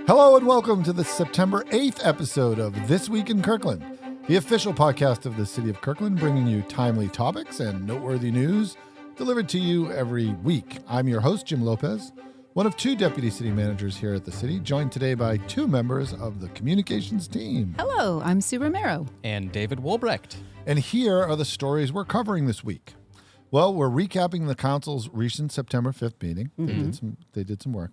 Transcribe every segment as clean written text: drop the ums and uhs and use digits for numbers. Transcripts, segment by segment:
Hello and welcome to the September 8th episode of This Week in Kirkland, the official podcast of the City of Kirkland, bringing you timely topics and noteworthy news delivered to you every week. I'm your host, Jim Lopez, one of two deputy city managers here at the city, joined today by two members of the communications team. Hello, I'm Sue Romero. And David Wolbrecht. And here are the stories we're covering this week. Well, we're recapping the council's recent September 5th meeting. They did some work.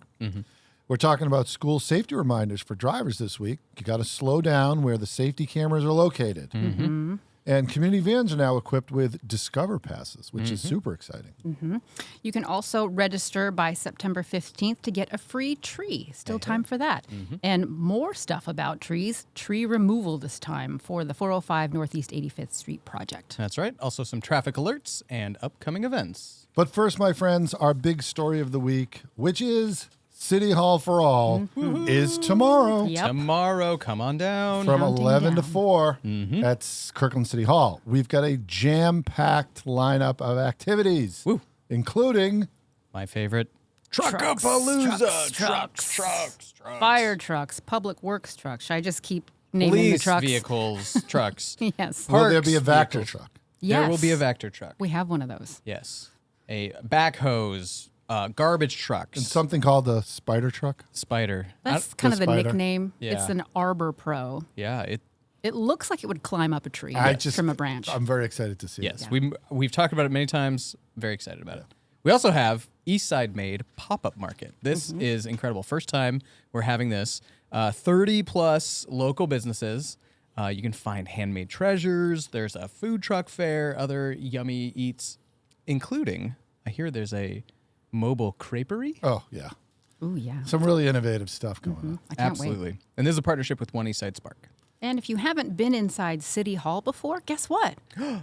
We're talking about school safety reminders for drivers this week. You got to slow down where the safety cameras are located. And community vans are now equipped with Discover passes, which is super exciting. You can also register by September 15th to get a free tree. Still time for that. And more stuff about trees, tree removal this time for the 405 Northeast 85th Street project. That's right. Also some traffic alerts and upcoming events. But first, my friends, our big story of the week, which is City Hall for All, is tomorrow. Yep. Tomorrow, come on down. From Counting 11 to down. 4 at Kirkland City Hall. We've got a jam-packed lineup of activities, including My favorite. Truckapalooza. Trucks. Fire trucks, public works trucks. Should I just keep naming the Police trucks? vehicles, trucks. Yes. will there be a Parks Vector vehicles. truck? Yes. There will be a Vector truck. We have one of those. Yes. A backhoes, garbage And trucks, something called the Spider truck? spider. That's kind of the spider. nickname. Yeah. It's an Arbor Pro. Yeah. It looks like it would climb up a tree from a branch. I'm very excited to see Yes. it. We've talked about it many times. Very excited about it. We also have Eastside Made Pop-Up Market. This is incredible. First time we're having this. 30 plus local businesses. You can find handmade treasures. There's a food truck fair, other yummy eats, including, I hear there's a mobile creperie. Oh, yeah. Ooh, yeah. Some really innovative stuff going on. I can't Absolutely. wait. And this is a partnership with One Eastside Spark. And if you haven't been inside City Hall before, guess what?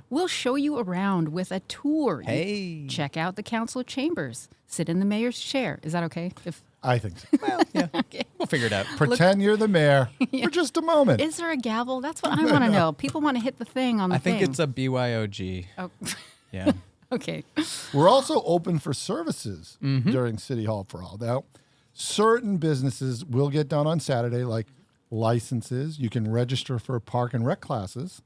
We'll show you around with a tour. You Hey. check out the council chambers. Sit in the mayor's chair. Is that okay? I think so. Well, yeah. We'll figure it out. Pretend you're the mayor for just a moment. Is there a gavel? That's what I want to know. People want to hit the thing on the I thing. think it's a BYOG. Oh, Yeah. okay. We're also open for services during City Hall for All. Now, certain businesses will get done on Saturday, like licenses. You can register for park and rec classes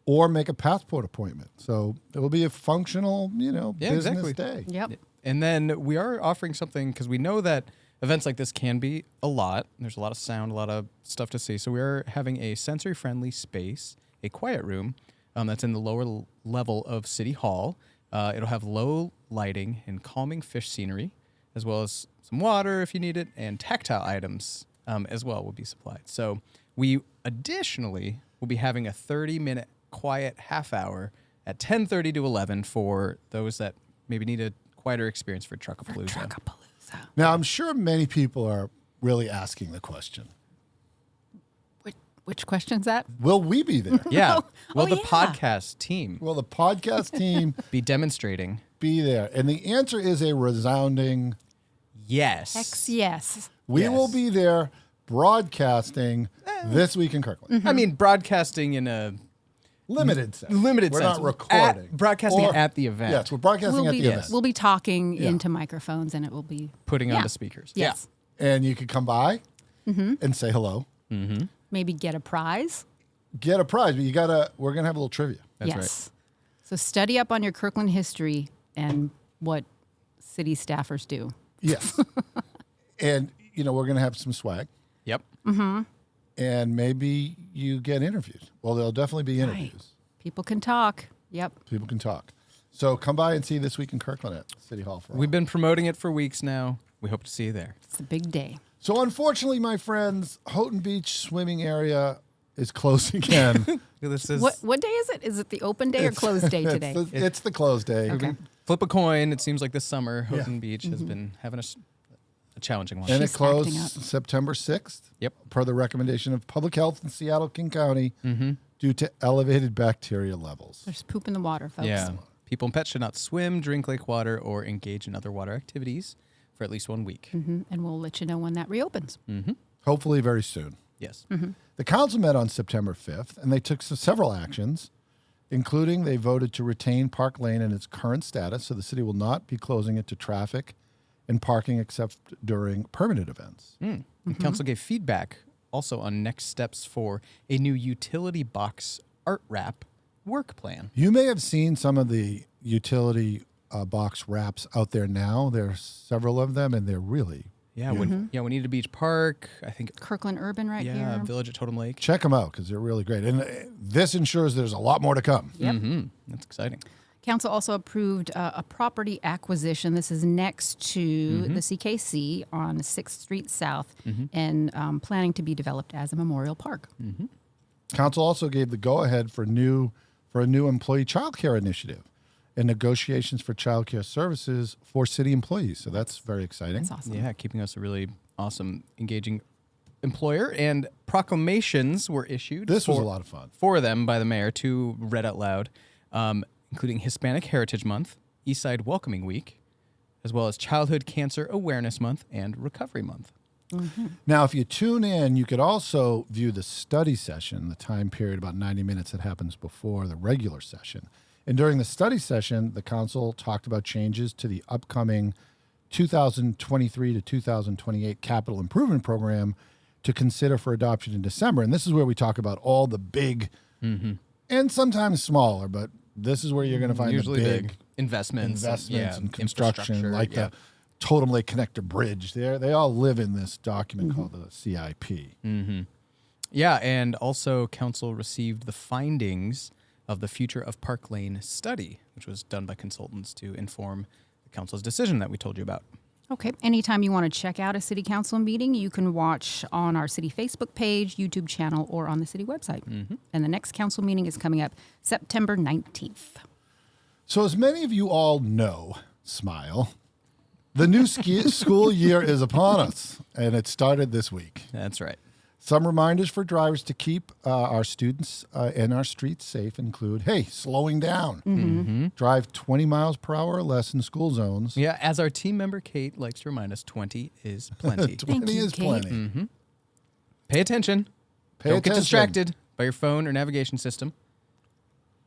or make a passport appointment. So it will be a functional, business exactly. day. Yep. And then we are offering something because we know that events like this can be a lot. There's a lot of sound, a lot of stuff to see. So we're having a sensory-friendly space, a quiet room that's in the lower level of City Hall. It'll have low lighting and calming fish scenery, as well as some water if you need it, and tactile items as well will be supplied. So we additionally will be having a 30-minute quiet half hour at 10:30 to 11 for those that maybe need a quieter experience for Truckapalooza. Truckapalooza. Now, I'm sure many people are really asking the question, Which question's that? will we be there? Yeah. Will Oh, the yeah. podcast team Will the podcast team be demonstrating? be there? And the answer is a resounding Yes. Hex yes. we Yes. will be there broadcasting This Week in Kirkland. I mean, broadcasting in a Limited sense. limited We're sense. not recording. Broadcasting Or- at the event. Yes, we're broadcasting We'll at be the event. we'll be talking Yeah. into microphones, and it will be Putting Yeah. on the speakers. yes. And you could come by and say hello. Maybe get a prize. Get a prize, but we're gonna have a little trivia. That's yes. So study up on your Kirkland history and what city staffers do. Yes. And we're gonna have some swag. Yep. And maybe you get interviewed. Well, there'll definitely be interviews. People can talk. Yep. People can talk. So come by and see This Week in Kirkland at City Hall for All. We've been promoting it for weeks now. We hope to see you there. It's a big day. So unfortunately, my friends, Houghton Beach swimming area is closed again. This is What day is it? Is it the open day or closed day today? It's the closed day. Okay. flip a coin. It seems like this summer, Houghton Beach has been having a challenging one. And She's it closed acting up. September 6th. Yep. Per the recommendation of Public Health in Seattle, King County, due to elevated bacteria levels. There's poop in the water, folks. Yeah. People and pets should not swim, drink lake water, or engage in other water activities for at least 1 week. And we'll let you know when that reopens. Hopefully very soon. Yes. The council met on September 5th, and they took several actions, including they voted to retain Park Lane in its current status, so the city will not be closing it to traffic and parking except during permanent events. And council gave feedback also on next steps for a new utility box art wrap work plan. You may have seen some of the utility box wraps out there now. There's several of them, and they're really Yeah, Juanita Beach Park, I think. Kirkland Urban right here. Village at Totem Lake. check them out because they're really great. And this ensures there's a lot more to come. Yep. That's exciting. Council also approved a property acquisition. This is next to the CKC on 6th Street South and planning to be developed as a memorial park. Council also gave the go-ahead for a new employee child care initiative and negotiations for child care services for city employees. So that's very exciting. That's awesome. Yeah, keeping us a really awesome, engaging employer. And proclamations were issued. This was a lot of fun. 4 of them by the mayor, 2 read out loud, including Hispanic Heritage Month, Eastside Welcoming Week, as well as Childhood Cancer Awareness Month and Recovery Month. Now, if you tune in, you could also view the study session, the time period, about 90 minutes that happens before the regular session. And during the study session, the council talked about changes to the upcoming 2023 to 2028 capital improvement program to consider for adoption in December. And this is where we talk about all the big and sometimes smaller, but this is where you're going to find Usually the big investments and construction, infrastructure, like the Totem Lake Connector Bridge. They all live in this document called the CIP. Yeah, and also council received the findings of the Future of Park Lane study, which was done by consultants to inform the council's decision that we told you about. Okay. Anytime you want to check out a city council meeting, you can watch on our city Facebook page, YouTube channel, or on the city website. And the next council meeting is coming up September 19th. So as many of you all know, smile, the new school year is upon us, and it started this week. That's right. Some reminders for drivers to keep our students and our streets safe include, hey, slowing down. Drive 20 miles per hour or less in school zones. Yeah, as our team member Kate likes to remind us, 20 is plenty. 20 you, is Kate. plenty. Pay attention. Pay Don't attention. get distracted by your phone or navigation system.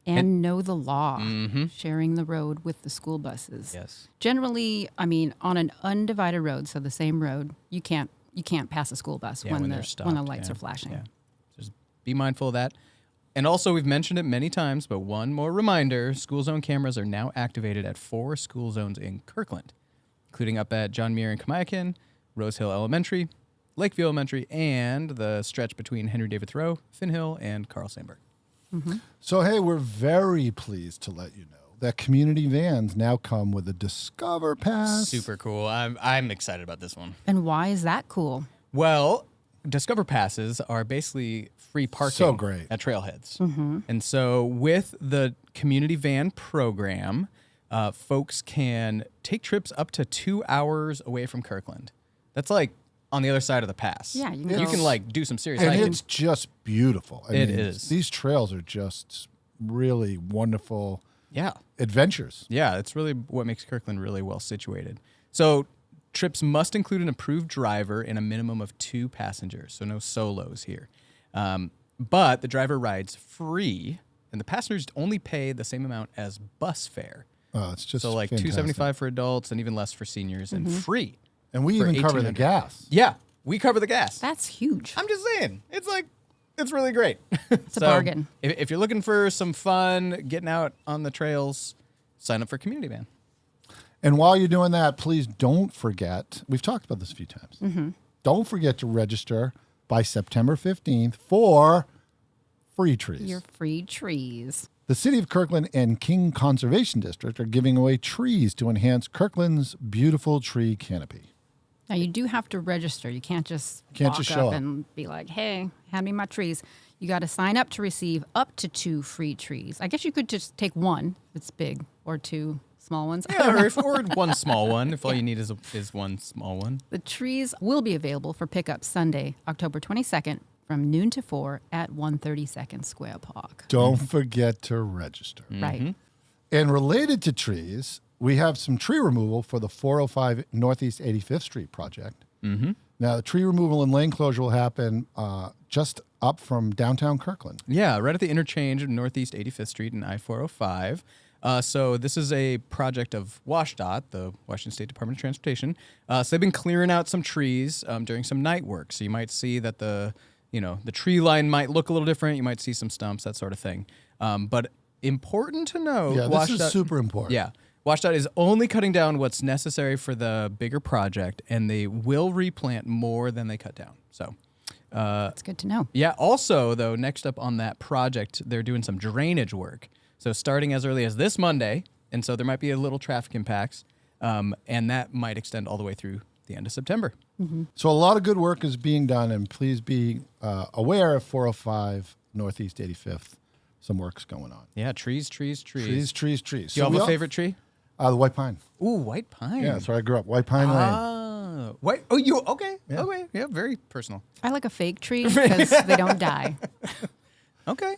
And know the law, sharing the road with the school buses. Yes. Generally, I mean, on an undivided road, so the same road, you can't pass a school bus Yeah, when they're the stopped, lights are flashing. Yeah. Just be mindful of that. And also, we've mentioned it many times, but one more reminder, school zone cameras are now activated at 4 school zones in Kirkland, including up at John Muir and Kamiakin, Rose Hill Elementary, Lakeview Elementary, and the stretch between Henry David Thoreau, Finn Hill, and Carl Sandburg. So, hey, we're very pleased to let you know that community vans now come with a Discover Pass. Super cool. I'm excited about this one. And why is that cool? Well, Discover Passes are basically free parking So great. at trailheads. And so with the community van program, folks can take trips up to 2 hours away from Kirkland. That's like on the other side of the pass. Yeah, you can you go- can like do some serious And hiking. it's just beautiful. It is. These trails are just really wonderful Yeah. adventures. Yeah, it's really what makes Kirkland really well situated. So trips must include an approved driver and a minimum of 2 passengers, so no solos here. But the driver rides free, and the passengers only pay the same amount as bus fare. Oh, it's just So like fantastic. $275 for adults and even less for seniors, and free. And we for even cover the $1,800. gas. Yeah, we cover the gas. That's huge. I'm just saying, it's really great. It's a bargain. If you're looking for some fun, getting out on the trails, sign up for Community Van. And while you're doing that, please don't forget, we've talked about this a few times. Don't forget to register by September 15th for free trees. Your free trees. The City of Kirkland and King Conservation District are giving away trees to enhance Kirkland's beautiful tree canopy. Now, you do have to register. You can't just Can't walk just show up up. and be like, hey, hand me my trees. You got to sign up to receive up to 2 free trees. I guess you could just take 1 if it's big or 2 small ones. or one small one, if all you need is one small one. The trees will be available for pickup Sunday, October 22nd from noon to 4 at 132nd Square Park. Don't forget to register. Right. And related to trees, we have some tree removal for the 405 Northeast 85th Street project. Now, the tree removal and lane closure will happen just up from downtown Kirkland. Yeah, right at the interchange of Northeast 85th Street and I-405. So this is a project of WashDOT, the Washington State Department of Transportation. So they've been clearing out some trees during some night work. So you might see that the tree line might look a little different. You might see some stumps, that sort of thing. But important to know. Yeah, this is super important. Yeah. WashDOT is only cutting down what's necessary for the bigger project, and they will replant more than they cut down. So That's good to know. yeah. Also, though, next up on that project, they're doing some drainage work. So starting as early as this Monday, and so there might be a little traffic impacts, and that might extend all the way through the end of September. So a lot of good work is being done, and please be aware of 405 Northeast 85th. Some work's going on. Yeah, trees. Trees. Do you have a favorite tree? The white pine. Ooh, white pine. Yeah, that's where I grew up. White Pine Lane. Ah, white. Oh, you okay? Yeah. Okay, yeah, very personal. I like a fake tree because they don't die. Okay,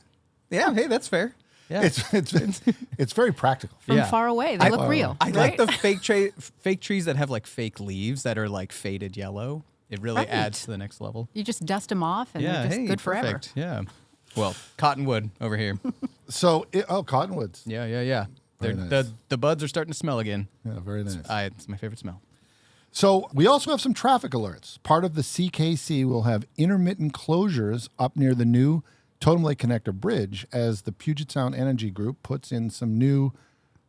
yeah. Hey, that's fair. Yeah, It's very practical. From Yeah. far away, they look real. I right? like the fake trees that have like fake leaves that are like faded yellow. It really Right. adds to the next level. You just dust them off, and they're just hey, good forever. perfect. Yeah. Well, cottonwood over here. So, cottonwoods. Yeah. Very nice. The buds are starting to smell again. Yeah, very nice. It's my favorite smell. So we also have some traffic alerts. Part of the CKC will have intermittent closures up near the new Totem Lake Connector Bridge as the Puget Sound Energy Group puts in some new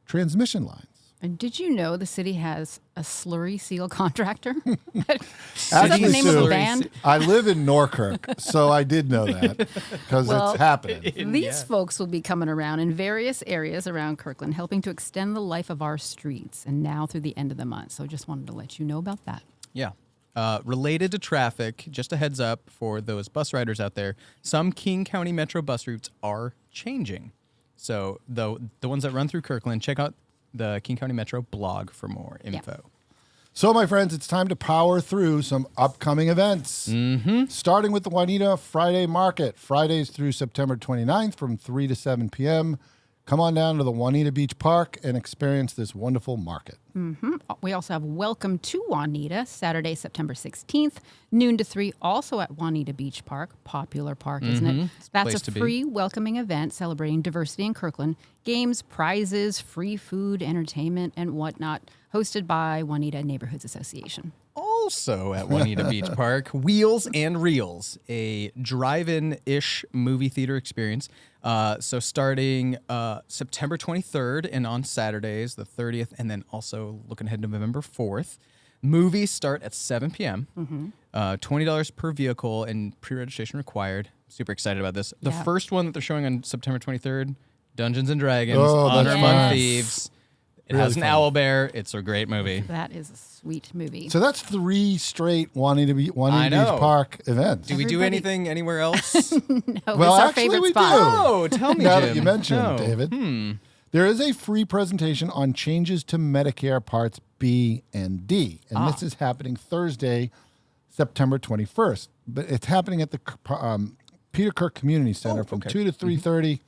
transmission lines. And did you know the city has a slurry seal contractor? Is that Actually, the name of Sue, a band? I live in Norkirk, so I did know that because it's happening. These folks will be coming around in various areas around Kirkland, helping to extend the life of our streets, and now through the end of the month. So just wanted to let you know about that. Yeah. Related to traffic, just a heads up for those bus riders out there, some King County Metro bus routes are changing. So the ones that run through Kirkland, check out the King County Metro blog for more info. So, my friends, it's time to power through some upcoming events. Starting with the Juanita Friday Market, Fridays through September 29th from 3 to 7 p.m. Come on down to the Juanita Beach Park and experience this wonderful market. We also have Welcome to Juanita, Saturday, September 16th, noon to 3, also at Juanita Beach Park. Popular park, isn't it? That's place a to be. free welcoming event celebrating diversity in Kirkland. Games, prizes, free food, entertainment, and whatnot, hosted by Juanita Neighborhoods Association. Also at Juanita Beach Park, Wheels and Reels, a drive-in-ish movie theater experience. So starting September 23rd and on Saturdays, the 30th, and then also looking ahead to November 4th. Movies start at 7 p.m. $20 per vehicle and pre-registration required. Super excited about this. The Yeah. first one that they're showing on September 23rd, Dungeons and Dragons, Oh, that's Honor fun. Among Yes. Thieves. It Really has an fun. owl bear. It's a great movie. That is a sweet movie. So that's 3 straight Juanita Beach know. Park events. Do we do Everybody- anything anywhere else? No, Well, it's our actually, favorite we spot. do. Oh, tell me, Now Jim. that you mentioned, No. David, there is a free presentation on changes to Medicare Parts B and D. And this is happening Thursday, September 21st. But it's happening at the Peter Kirk Community Center from 2 to 3:30.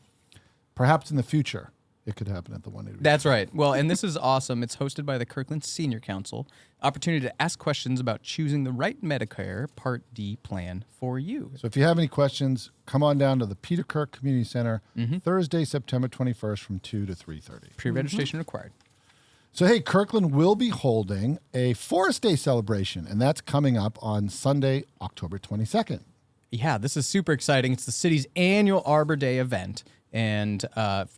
Perhaps in the future, it could happen at the 180. That's right. Well, and this is awesome. It's hosted by the Kirkland Senior Council. Opportunity to ask questions about choosing the right Medicare Part D plan for you. So if you have any questions, come on down to the Peter Kirk Community Center Thursday, September 21st from 2 to 3:30. Pre-registration required. So, hey, Kirkland will be holding a Forest Day celebration, and that's coming up on Sunday, October 22nd. Yeah, this is super exciting. It's the city's annual Arbor Day event, and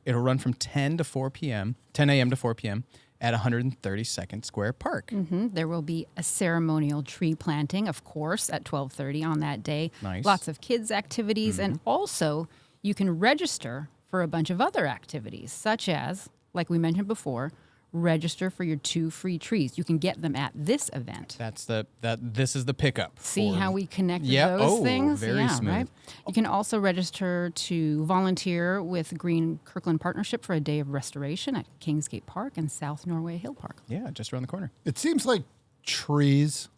it'll run from 10 a.m. to 4 p.m. at 132nd Square Park. There will be a ceremonial tree planting, of course, at 12:30 on that day. Nice. Lots of kids' activities, and also you can register for a bunch of other activities, such as, like we mentioned before, register for your 2 free trees. You can get them at this event. This is the pickup. See for- how we connected Yeah. those Oh, things? very Yeah, smooth. right? You can also register to volunteer with Green Kirkland Partnership for a day of restoration at Kingsgate Park and South Norway Hill Park. Yeah, just around the corner. It seems like trees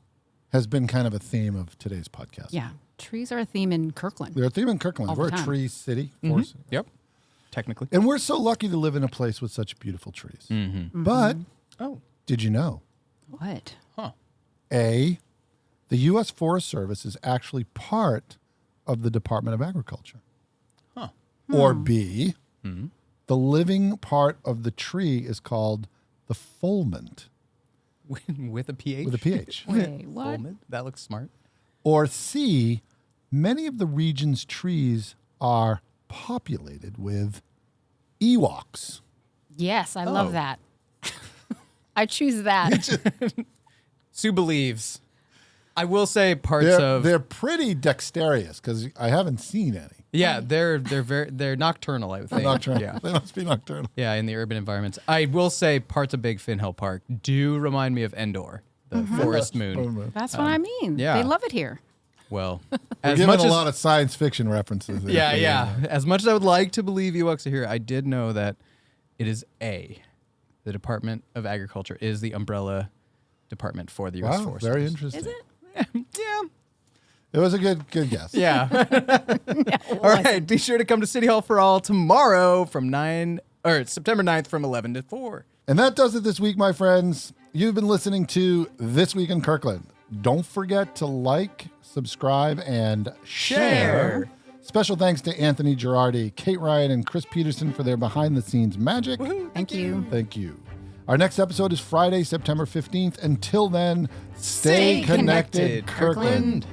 has been kind of a theme of today's podcast. Yeah, trees are a theme in Kirkland. They're a theme in Kirkland. All the We're a time. tree city. Forest. Yep. Technically. And we're so lucky to live in a place with such beautiful trees. But Oh. did you know? What? The U.S. Forest Service is actually part of the Department of Agriculture. Or B, The living part of the tree is called the fulment. With a PH? With a PH. Wait, what? Fulment? That looks smart. Or C, many of the region's trees are populated with Ewoks. Yes, I Oh. love that. I choose that. Sue believes. I will say parts They're pretty dexterous because I haven't seen any. Yeah, they're nocturnal, I would think. Nocturnal. Yeah. They must be nocturnal. Yeah, in the urban environments. I will say parts of Big Fin Hill Park do remind me of Endor, the forest moon. That's what I mean. yeah. They love it here. Well, We're as giving much a as lot of science fiction references there. yeah. As much as I would like to believe Ewoks are here, I did know that it is the Department of Agriculture is the umbrella department for the U.S. Wow, Forest. very interesting. Is it? Yeah. It was a good guess. Yeah. All right. Be sure to come to City Hall for All tomorrow from September 9th from 11 to 4. And that does it this week, my friends. You've been listening to This Week in Kirkland. Don't forget to like, subscribe, and share. Special thanks to Anthony Girardi, Kate Ryan, and Chris Peterson for their behind-the-scenes magic. Thank you. Thank you. Our next episode is Friday, September 15th. Until then, stay Stay connected, connected, Kirkland. Kirkland.